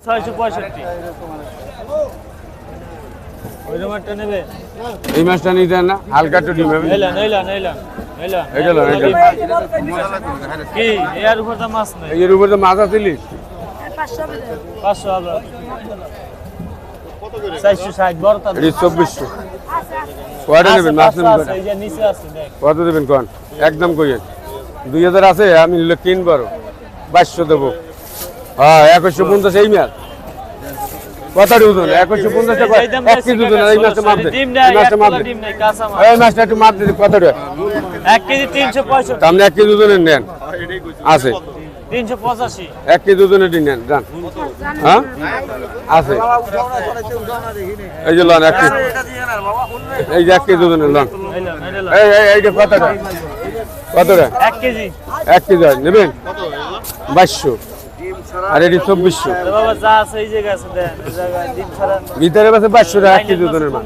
665 ওই রুমারটা নেবে এই মাছটা নিতে না হালকা একটু ডিম হবে নেলা এটা লো এটা কি এর উপর তো মাছ নাই এর উপরে তো মাছ আছিলি 500 হবে কত করে 460 বড়টা এটি 2400 কয়টা নেবেন মাছ নেবেন এই যে নিচে আছে দেখ কত দেবেন কোন একদম কইয়েন 2000 আছে আমি নিলে কিনবো 2200 দেবো হ্যাঁ 2150 এই মাছ কত ওজন 2150 টাকা 1 কেজি ওজন এই মাছটা মাপ দে ডিম নাই একটা ডিম নাই কাঁচা মাছ এই মাছটা একটু মাপ দে কত টাকা 1 কেজি 365 আপনি 1 কেজি ওজনের নেন আছে 385 1 কেজি ওজনের নেন জান হ্যাঁ আছে এই যে লন 1 কেজি এই যে 1 কেজি ওজনের লন এই যে কত টাকা 1 কেজি 1 কেজি নেবেন 2200 আর এটি 2400 বাবা যা আছে এই জায়গা আছে দেন এই জায়গায় ডিম ছাড়া ভিতরে আছে 500 টাকা 1 কেজি ওজনের মাছ